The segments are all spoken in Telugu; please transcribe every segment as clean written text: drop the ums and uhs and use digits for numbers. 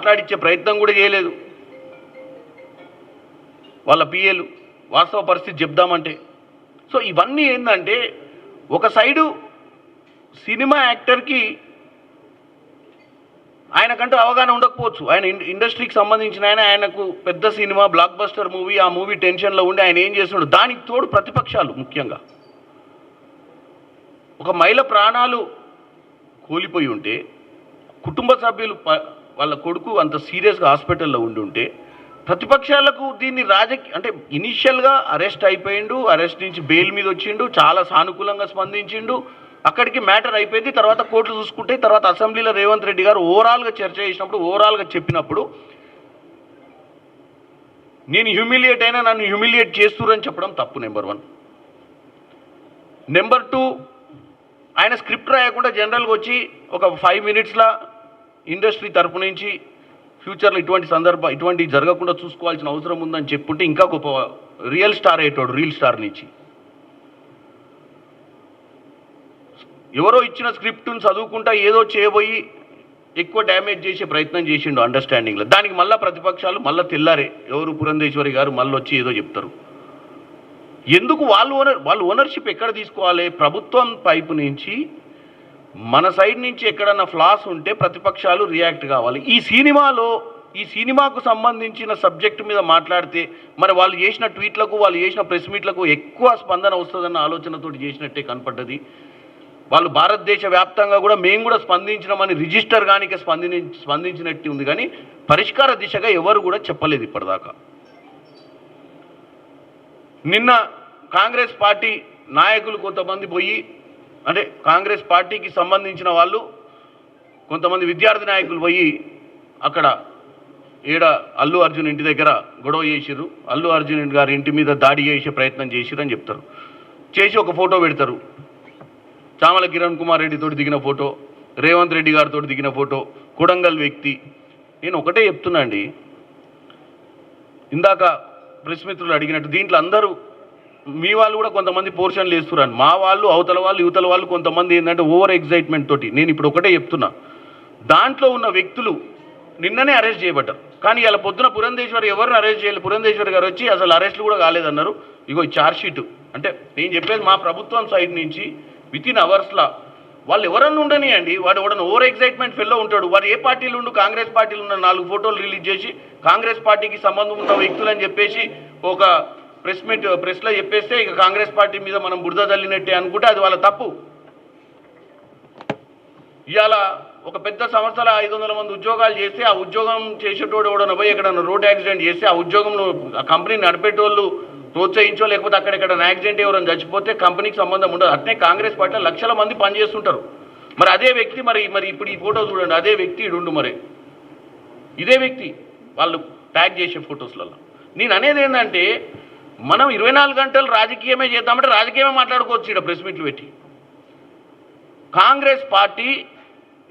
మాట్లాడించే ప్రయత్నం కూడా చేయలేదు వాళ్ళ పిఏలు వాస్తవ పరిస్థితి చెప్దామంటే. సో ఇవన్నీ ఏంటంటే ఒక సైడు సినిమా యాక్టర్కి ఆయనకంటూ అవగాహన ఉండకపోవచ్చు. ఆయన ఇండస్ట్రీకి సంబంధించిన ఆయనకు పెద్ద సినిమా బ్లాక్ బస్టర్ మూవీ, ఆ మూవీ టెన్షన్లో ఉండి ఆయన ఏం చేస్తున్నాడు. దానికి తోడు ప్రతిపక్షాలు, ముఖ్యంగా ఒక మహిళ ప్రాణాలు కోల్పోయి ఉంటే, కుటుంబ సభ్యులు వాళ్ళ కొడుకు అంత సీరియస్గా హాస్పిటల్లో ఉండి ఉంటే, ప్రతిపక్షాలకు దీన్ని అంటే ఇనిషియల్గా అరెస్ట్ అయిపోయిండు, అరెస్ట్ నుంచి బెయిల్ మీద వచ్చిండు, చాలా సానుకూలంగా స్పందించిండు, అక్కడికి మ్యాటర్ అయిపోయింది. తర్వాత కోర్టులు చూసుకుంటే, తర్వాత అసెంబ్లీలో రేవంత్ రెడ్డి గారు ఓవరాల్గా చర్చ చేసినప్పుడు, ఓవరాల్గా చెప్పినప్పుడు నేను హ్యూమిలియేట్ అయినా నన్ను హ్యూమిలియేట్ చేస్తురని చెప్పడం తప్పు. నెంబర్ 1. నెంబర్ 2, ఆయన స్క్రిప్ట్ రాయకుండా జనరల్గా వచ్చి ఒక 5 మినిట్స్లో ఇండస్ట్రీ తరపు నుంచి ఫ్యూచర్లో ఇటువంటి జరగకుండా చూసుకోవాల్సిన అవసరం ఉందని చెప్పుంటే ఇంకా గొప్ప రియల్ స్టార్ అయ్యేటోడు. రీల్ స్టార్ నుంచి ఎవరో ఇచ్చిన స్క్రిప్ట్ను చదువుకుంటా ఏదో చేయబోయి ఎక్కువ డ్యామేజ్ చేసే ప్రయత్నం చేసిండు అండర్స్టాండింగ్లో. దానికి మళ్ళీ ప్రతిపక్షాలు మళ్ళీ తెల్లారే ఎవరు పురంధేశ్వరి గారు మళ్ళీ వచ్చి ఏదో చెప్తారు. ఎందుకు వాళ్ళు ఓనర్షిప్ ఎక్కడ తీసుకోవాలి? ప్రభుత్వం వైపు నుంచి మన సైడ్ నుంచి ఎక్కడన్నా ఫ్లాస్ ఉంటే ప్రతిపక్షాలు రియాక్ట్ కావాలి. ఈ సినిమాకు సంబంధించిన సబ్జెక్టు మీద మాట్లాడితే మరి వాళ్ళు చేసిన ట్వీట్లకు, వాళ్ళు చేసిన ప్రెస్ మీట్లకు ఎక్కువ స్పందన వస్తుందన్న ఆలోచనతో చేసినట్టే కనపడ్డది. వాళ్ళు భారతదేశ వ్యాప్తంగా కూడా మేము కూడా స్పందించినామని రిజిస్టర్ కానికే స్పందించినట్టు ఉంది, కానీ పరిష్కార దిశగా ఎవరు కూడా చెప్పలేదు ఇప్పటిదాకా. నిన్న కాంగ్రెస్ పార్టీ నాయకులు కొంతమంది పోయి, అంటే కాంగ్రెస్ పార్టీకి సంబంధించిన వాళ్ళు కొంతమంది విద్యార్థి నాయకులు పోయి అక్కడ అల్లు అర్జున్ ఇంటి దగ్గర గొడవ చేసిర్రు, అల్లు అర్జున్ గారి ఇంటి మీద దాడి చేసే ప్రయత్నం చేసిర్రు అని చెప్తారు. చేసి ఒక ఫోటో పెడతారు. చామల కిరణ్ కుమార్ రెడ్డితో దిగిన ఫోటో, రేవంత్ రెడ్డి గారితో దిగిన ఫోటో, కొడంగల్ వ్యక్తి. నేను ఒకటే చెప్తున్నా అండి, ఇందాక ప్రెస్ మిత్రులు అడిగినట్టు దీంట్లో అందరూ మీ వాళ్ళు కూడా కొంతమంది పోర్షన్లు వేస్తున్నారు. మా వాళ్ళు, అవతల వాళ్ళు, యువతల వాళ్ళు కొంతమంది ఏంటంటే ఓవర్ ఎగ్జైట్మెంట్ తోటి. నేను ఇప్పుడు ఒకటే చెప్తున్నా, దాంట్లో ఉన్న వ్యక్తులు నిన్ననే అరెస్ట్ చేయబడ్డారు. కానీ ఇలా పొద్దున పురంధేశ్వరి ఎవరిని అరెస్ట్ చేయలేదు. పురంధేశ్వరి గారు వచ్చి అసలు అరెస్టులు కూడా కాలేదన్నారు. ఇగో ఈ ఛార్జ్షీటు. అంటే నేను చెప్పేది మా ప్రభుత్వం సైడ్ నుంచి వితిన్ అవర్స్లో వాళ్ళు ఎవరన్నా ఉండనియండి, వాడు ఎవడన్నా ఓవర్ ఎగ్జైట్మెంట్ ఫెల్లో ఉంటాడు. వాడు ఏ పార్టీలు ఉండు, కాంగ్రెస్ పార్టీలు ఉన్న 4 ఫోటోలు రిలీజ్ చేసి కాంగ్రెస్ పార్టీకి సంబంధం ఉన్న వ్యక్తులు అని చెప్పేసి ఒక ప్రెస్లో చెప్పేస్తే ఇక కాంగ్రెస్ పార్టీ మీద మనం బురద తల్లినట్టే అనుకుంటే అది వాళ్ళ తప్పు. ఇవాళ ఒక పెద్ద సంస్థలో 500 మంది ఉద్యోగాలు చేస్తే ఆ ఉద్యోగం చేసేటోడు ఎవడన్నా పోయి ఎక్కడన్నా రోడ్ యాక్సిడెంట్ చేస్తే ఆ ఉద్యోగంలో ఆ కంపెనీని నడిపేటోళ్ళు ప్రోత్సహించో, లేకపోతే అక్కడెక్కడ యాక్సిడెంట్ ఎవరైనా చచ్చిపోతే కంపెనీకి సంబంధం ఉండదు. అట్నే కాంగ్రెస్ పార్టీలో లక్షల మంది పనిచేస్తుంటారు. మరి అదే వ్యక్తి మరి ఇప్పుడు ఈ ఫోటో చూడండి, అదే వ్యక్తి ఇడుండు, మరి ఇదే వ్యక్తి వాళ్ళు ట్యాగ్ చేసే ఫొటోస్లలో. నేను అనేది ఏంటంటే మనం 24 గంటలు రాజకీయమే చేద్దామంటే రాజకీయమే మాట్లాడుకోవచ్చు. ఇక్కడ ప్రెస్ మీట్లు పెట్టి కాంగ్రెస్ పార్టీ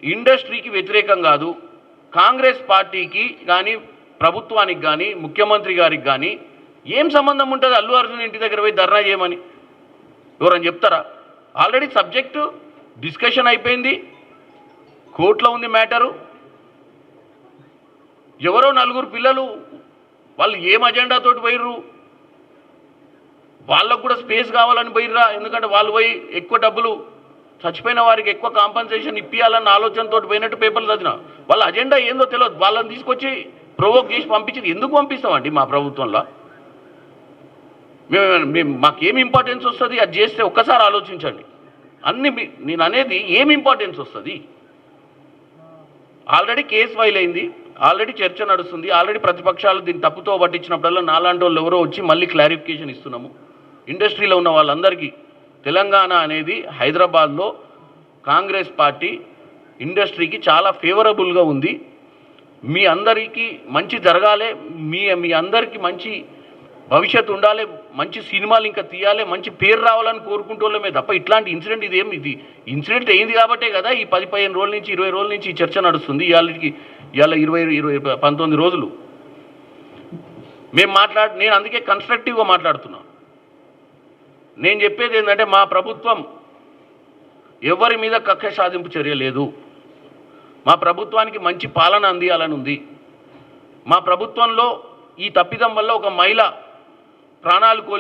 ఇండస్ట్రీకి వ్యతిరేకం కాదు. కాంగ్రెస్ పార్టీకి కానీ ప్రభుత్వానికి కానీ ముఖ్యమంత్రి గారికి కానీ ఏం సంబంధం ఉంటుంది అల్లు అర్జున్ ఇంటి దగ్గర పోయి ధర్నా చేయమని? ఎవరని చెప్తారా? ఆల్రెడీ సబ్జెక్టు డిస్కషన్ అయిపోయింది, కోర్టులో ఉంది మ్యాటరు. ఎవరో 4 పిల్లలు వాళ్ళు ఏం అజెండాతోటి పోయిర్రు, వాళ్ళకు కూడా స్పేస్ కావాలని పోయిర్రా? ఎందుకంటే వాళ్ళు పోయి ఎక్కువ డబ్బులు చచ్చిపోయిన వారికి ఎక్కువ కాంపన్సేషన్ ఇప్పించాలన్న ఆలోచనతో పోయినట్టు పేపర్లు చదివిన. వాళ్ళ అజెండా ఏందో తెలియదు. వాళ్ళని తీసుకొచ్చి ప్రొవోక్ చేసి పంపించింది. ఎందుకు పంపిస్తామండి మా ప్రభుత్వంలో? మాకేం ఇంపార్టెన్స్ వస్తుంది అది చేస్తే? ఒక్కసారి ఆలోచించండి. నేను అనేది ఏం ఇంపార్టెన్స్ వస్తుంది? ఆల్రెడీ కేసు ఫైల్ అయింది, ఆల్రెడీ చర్చ నడుస్తుంది, ఆల్రెడీ ప్రతిపక్షాలు దీన్ని తప్పుతో పట్టించినప్పుడల్లా నాలాంటి వాళ్ళు ఎవరో వచ్చి మళ్ళీ క్లారిఫికేషన్ ఇస్తున్నాము. ఇండస్ట్రీలో ఉన్న వాళ్ళందరికీ తెలంగాణ అనేది హైదరాబాద్లో కాంగ్రెస్ పార్టీ ఇండస్ట్రీకి చాలా ఫేవరబుల్గా ఉంది. మీ అందరికీ మంచి జరగాలి, మీ అందరికీ మంచి భవిష్యత్తు ఉండాలి, మంచి సినిమాలు ఇంకా తీయాలి, మంచి పేరు రావాలని కోరుకుంటోళ్ళమే తప్ప ఇట్లాంటి ఇన్సిడెంట్ ఇది ఇన్సిడెంట్ అయింది కాబట్టే కదా ఈ 10-15 రోజుల నుంచి 20 రోజుల నుంచి ఈ చర్చ నడుస్తుంది. ఇవాళ 19 రోజులు నేను అందుకే కన్స్ట్రక్టివ్గా మాట్లాడుతున్నా. నేను చెప్పేది ఏంటంటే మా ప్రభుత్వం ఎవరి మీద కక్ష సాధింపు చర్య లేదు. మా ప్రభుత్వానికి మంచి పాలన అందియాలని ఉంది. మా ప్రభుత్వంలో ఈ తప్పిదం వల్ల ఒక మహిళ ప్రాణాలు కోల్పోయింది.